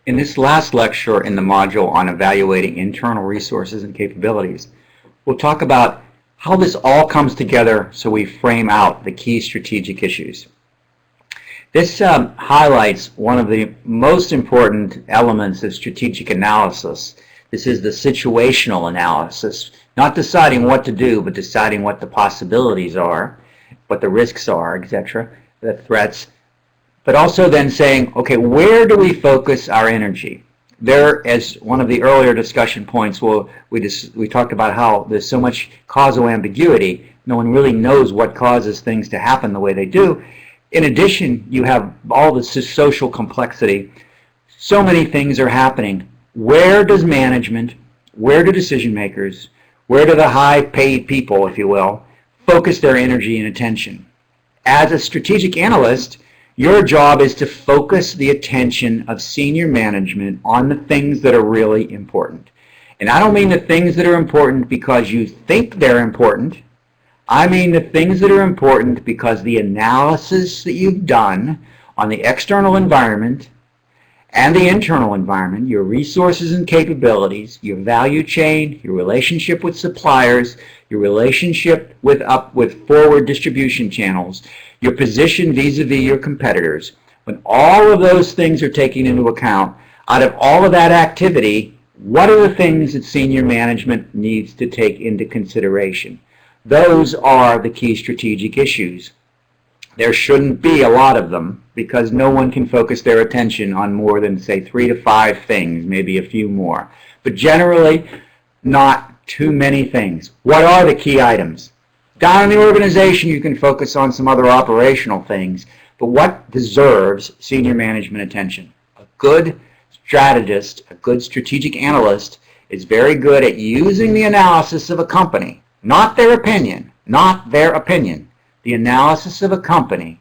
In this last lecture in the module on evaluating internal resources and capabilities, we'll talk about how this all comes together so we frame out the key strategic issues. This highlights one of the most important elements of strategic analysis. This is the situational analysis, not deciding what to do, but deciding what the possibilities are, what the risks are, etc., the threats, but also then saying, okay, where do we focus our energy? There, as one of the earlier discussion points, we talked about how there's so much causal ambiguity. No one really knows what causes things to happen the way they do. In addition, you have all the social complexity. So many things are happening. Where does management, where do decision makers, where do the high-paid people, if you will, focus their energy and attention? As a strategic analyst, your job is to focus the attention of senior management on the things that are really important. And I don't mean the things that are important because you think they're important. I mean the things that are important because the analysis that you've done on the external environment and the internal environment, your resources and capabilities, your value chain, your relationship with suppliers, your relationship with forward distribution channels, your position vis-a-vis your competitors, when all of those things are taken into account, out of all of that activity, what are the things that senior management needs to take into consideration? Those are the key strategic issues. There shouldn't be a lot of them because no one can focus their attention on more than, say, 3 to 5 things, maybe a few more. But generally, not too many things. What are the key items? Down in the organization, you can focus on some other operational things, but what deserves senior management attention? A good strategist, a good strategic analyst is very good at using the analysis of a company, not their opinion, the analysis of a company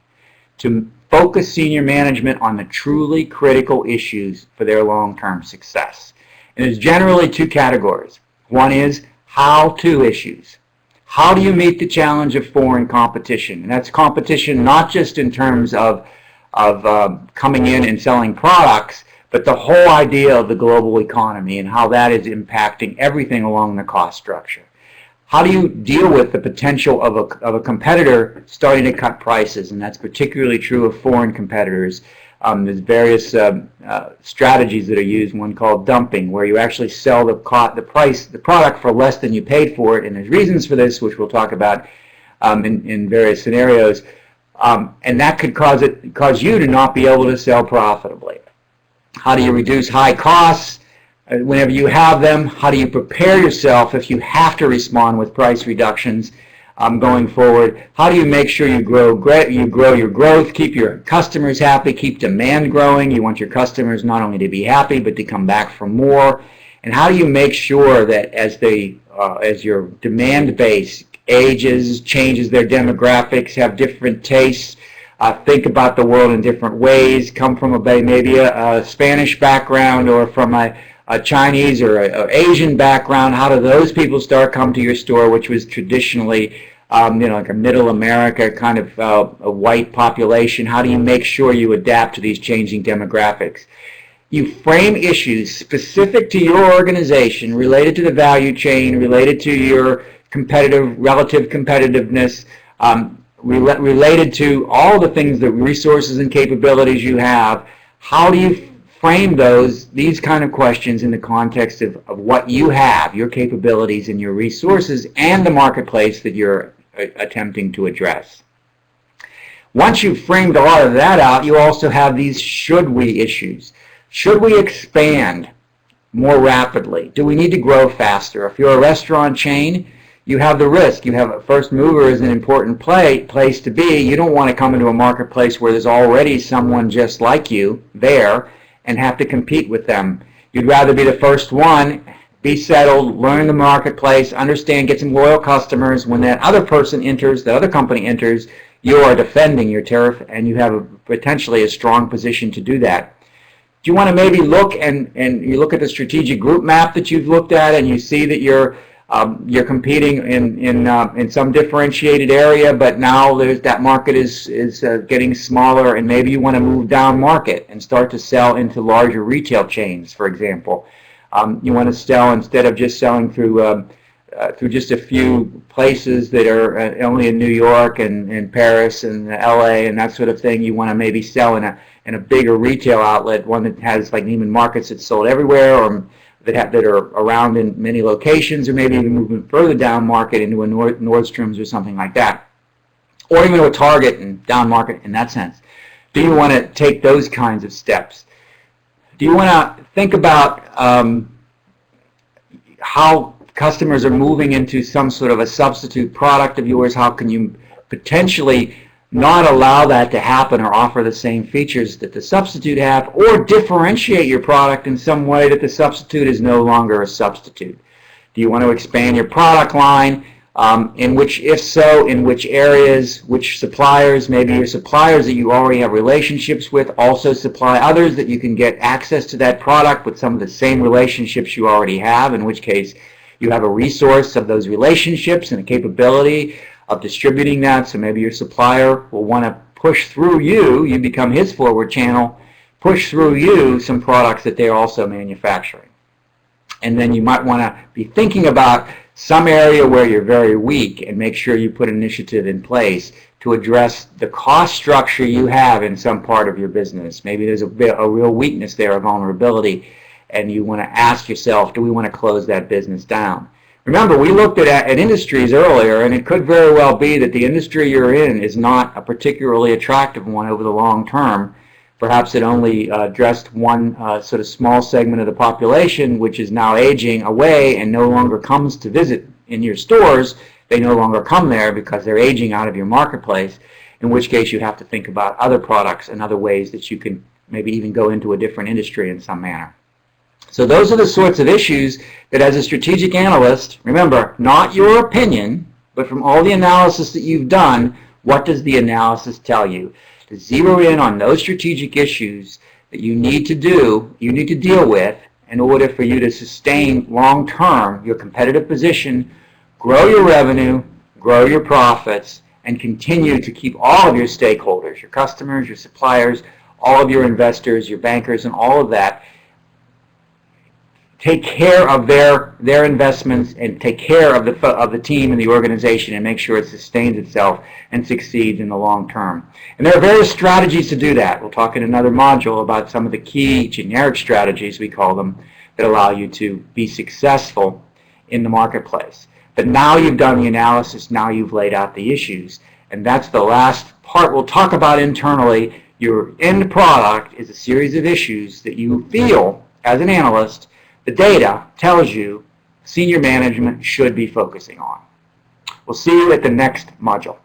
to focus senior management on the truly critical issues for their long-term success. And there's generally 2 categories. One is how-to issues. How do you meet the challenge of foreign competition? And that's competition not just in terms of coming in and selling products, but the whole idea of the global economy and how that is impacting everything along the cost structure. How do you deal with the potential of a competitor starting to cut prices? And that's particularly true of foreign competitors. There's various strategies that are used, one called dumping, where you actually sell the product for less than you paid for it, and there's reasons for this, which we'll talk about in various scenarios, and that could cause you to not be able to sell profitably. How do you reduce high costs whenever you have them? How do you prepare yourself if you have to respond with price reductions going forward? How do you make sure you grow your growth, keep your customers happy, keep demand growing? You want your customers not only to be happy, but to come back for more. And how do you make sure that as your demand base ages, changes their demographics, have different tastes, think about the world in different ways, come from maybe a Spanish background or from a Chinese or Asian background, how do those people start come to your store, which was traditionally like a middle America kind of a white population? How do you make sure you adapt to these changing demographics? You frame issues specific to your organization, related to the value chain, related to your relative competitiveness, related to all the things, the resources and capabilities you have. How do you frame these kind of questions in the context of what you have, your capabilities and your resources, and the marketplace that you're attempting to address? Once you've framed a lot of that out, you also have these should we issues. Should we expand more rapidly? Do we need to grow faster? If you're a restaurant chain, you have the risk. You have a first mover is an important place to be. You don't want to come into a marketplace where there's already someone just like you there and have to compete with them. You'd rather be the first one, be settled, learn the marketplace, understand, get some loyal customers. When that other person enters, the other company enters, you are defending your turf and you have potentially a strong position to do that. Do you want to maybe look and you look at the strategic group map that you've looked at and you see that you're You're competing in some differentiated area, but now that market is getting smaller, and maybe you want to move down market and start to sell into larger retail chains, for example. You want to sell, instead of just selling through just a few places that are only in New York and Paris and LA and that sort of thing. You want to maybe sell in a bigger retail outlet, one that has like Neiman Marcus that's sold everywhere, or that are around in many locations, or maybe even moving further down market into a Nordstrom's or something like that, or even to a Target and down market in that sense. Do you want to take those kinds of steps? Do you want to think about how customers are moving into some sort of a substitute product of yours? How can you potentially not allow that to happen, or offer the same features that the substitute have, or differentiate your product in some way that the substitute is no longer a substitute? Do you want to expand your product line? If so, in which areas, which suppliers? Maybe your suppliers that you already have relationships with also supply others that you can get access to that product with some of the same relationships you already have, in which case you have a resource of those relationships and a capability of distributing that. So maybe your supplier will want to push through you become his forward channel, push through you some products that they're also manufacturing. And then you might want to be thinking about some area where you're very weak, and make sure you put an initiative in place to address the cost structure you have in some part of your business. Maybe there's a real weakness there, a vulnerability, and you want to ask yourself, do we want to close that business down? Remember, we looked at industries earlier, and it could very well be that the industry you're in is not a particularly attractive one over the long term. Perhaps it only addressed one sort of small segment of the population, which is now aging away and no longer comes to visit in your stores. They no longer come there because they're aging out of your marketplace, in which case you have to think about other products and other ways that you can maybe even go into a different industry in some manner. So those are the sorts of issues that, as a strategic analyst, remember, not your opinion, but from all the analysis that you've done, what does the analysis tell you? To zero in on those strategic issues that you need to deal with in order for you to sustain long-term your competitive position, grow your revenue, grow your profits, and continue to keep all of your stakeholders, your customers, your suppliers, all of your investors, your bankers, and all of that, take care of their investments, and take care of the team and the organization, and make sure it sustains itself and succeeds in the long term. And there are various strategies to do that. We'll talk in another module about some of the key generic strategies, we call them, that allow you to be successful in the marketplace. But now you've done the analysis, now you've laid out the issues, and that's the last part we'll talk about internally. Your end product is a series of issues that you feel, as an analyst, the data tells you senior management should be focusing on. We'll see you at the next module.